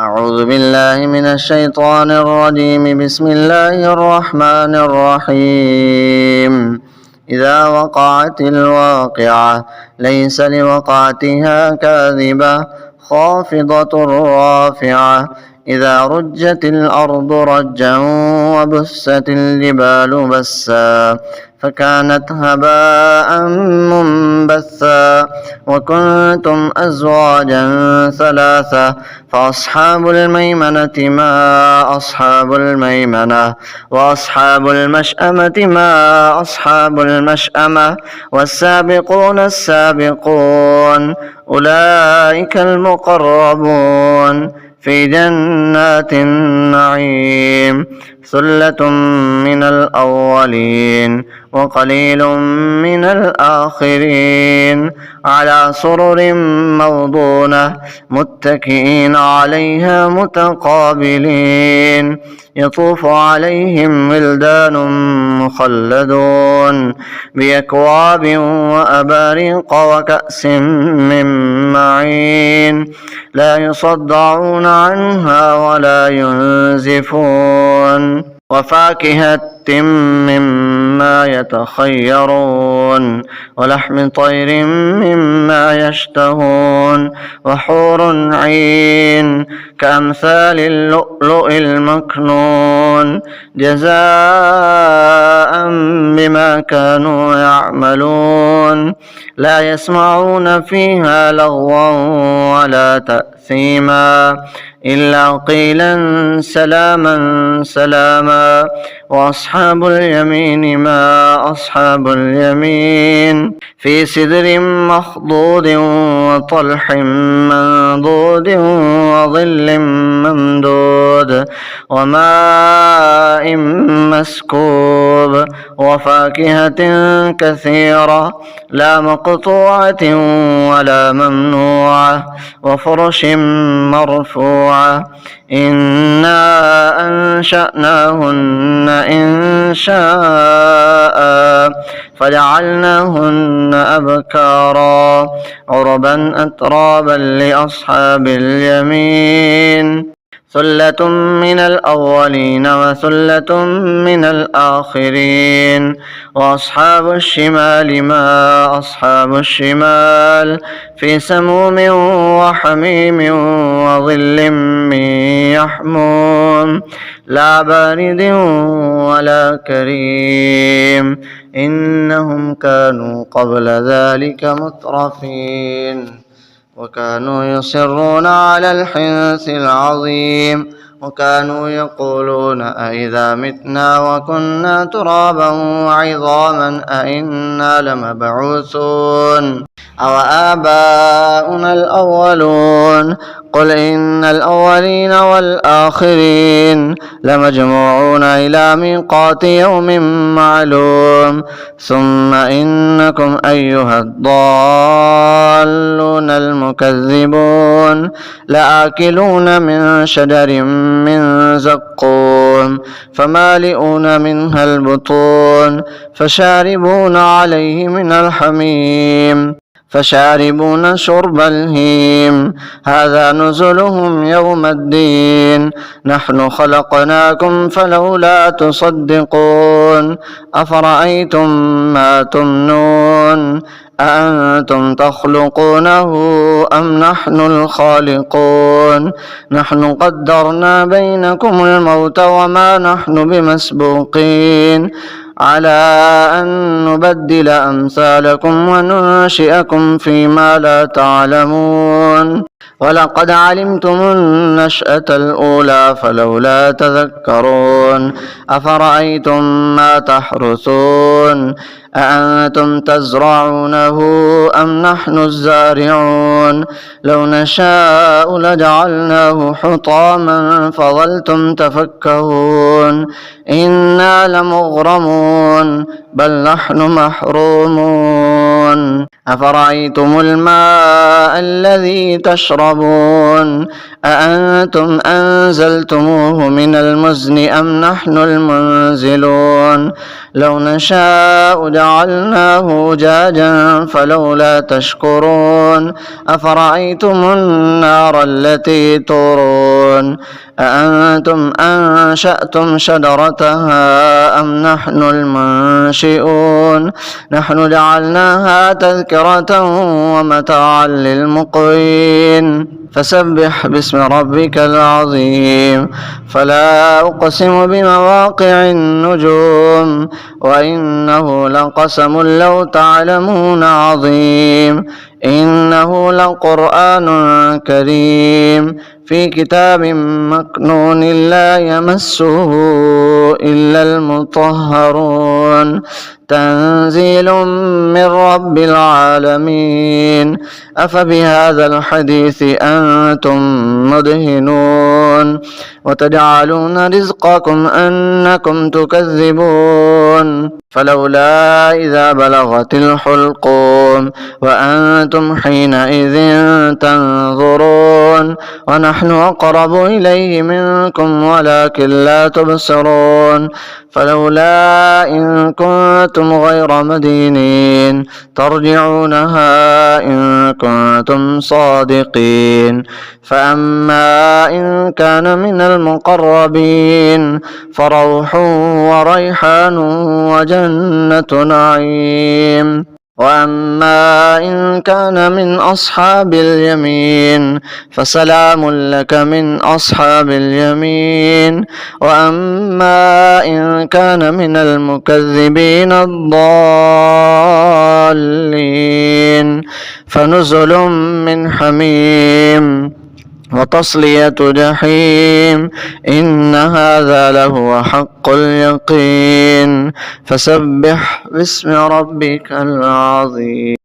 أعوذ بالله من الشيطان الرجيم. بسم الله الرحمن الرحيم. إذا وقعت الواقعة ليس لوقعتها كاذبة خافضة رافعة. إذا رجت الأرض رجا وبست الجبال بسا فكانت هباء منبثا وكنتم أزواجا ثلاثة فأصحاب الميمنة ما أصحاب الميمنة وأصحاب المشأمة ما أصحاب المشأمة والسابقون السابقون أولئك المقربون في جنات النعيم. ثلة من الأولين وقليل من الآخرين على سرر موضونة متكئين عليها متقابلين يطوف عليهم ولدان مخلدون بأكواب وأباريق وكأس من معين لا يصدعون عنها ولا ينزفون وفاكهة مما يتخيرون ولحم طير مما يشتهون وحور عين كأمثال اللؤلؤ المكنون جزاء بما كانوا يعملون لا يسمعون فيها لغوا ولا تأثيما إلا قيلا سلاما سلاما. وأصحاب اليمين ما أصحاب اليمين في سدر مخضود وطلح منضود وظل ممدود وماء مسكوب وفاكهة كثيرة لا مقطوعة ولا ممنوعة وفرش مرفوعة. إنا أنشأناهن إنشاء فجعلناهن أبكارا عربا أترابا لأصحاب اليمين. ثلة من الأولين وثلة من الآخرين. وأصحاب الشمال ما أصحاب الشمال في سموم وحميم وظل من يحموم لا بارد ولا كريم إنهم كانوا قبل ذلك مترفين وكانوا يصرون على الحنث العظيم وكانوا يقولون أئذا متنا وكنا ترابا وعظاما أئنا لمبعوثون أو آباؤنا الأولون قل إن الأولين والآخرين لمجموعون إلى ميقات يوم معلوم ثم إنكم أيها الضالون المكذبون لآكلون من شجر من زقوم فمالئون منها البطون فشاربون عليه من الحميم فشاربون شرب الهيم هذا نزلهم يوم الدين نحن خلقناكم فلولا تصدقون أفرأيتم ما تمنون أأنتم تخلقونه أم نحن الخالقون نحن قدرنا بينكم الموت وما نحن بمسبوقين على أن نبدل أمثالكم وننشئكم فيما لا تعلمون ولقد علمتم النشأة الأولى فلولا تذكرون أفرأيتم ما تحرثون أأنتم تزرعونه أم نحن الزارعون لو نشاء لجعلناه حطاما فظلتم تفكهون إنا لمغرمون بل نحن محرومون أفرأيتم الماء الذي تشربون أأنتم أنزلتموه من المزن أم نحن المنزلون لو نشاء جعلناه أجاجا فلولا تشكرون أفرأيتم النار التي تورون أأنتم أنشأتم شجرتها أم نحن المنشئون نحن جعلناها تذكرة ومتاعا للمقوين فسبح باسم ربك العظيم فلا أقسم بمواقع النجوم وإنه لقسم لو تعلمون عظيم إنه لقرآن كريم في كتاب مكنون لا يمسه إلا المطهرون تنزيل من رب العالمين أفبهذا الحديث أنتم مدهنون وتجعلون رزقكم أنكم تكذبون فلولا إذا بلغت الحلقوم وأنتم حينئذ تنظرون ونحن أقرب إليه منكم ولكن لا تبصرون فلولا إن كنتم غير مدينين ترجعونها إن كنتم صادقين فأما إن كان من المقربين فروح وريحان وجنة نعيم وأما إن كان من أصحاب اليمين فسلام لك من أصحاب اليمين وأما إن كان من المكذبين الضالين فنزل من حميم وتصلية جحيم إن هذا لهو حق اليقين فسبح باسم ربك العظيم.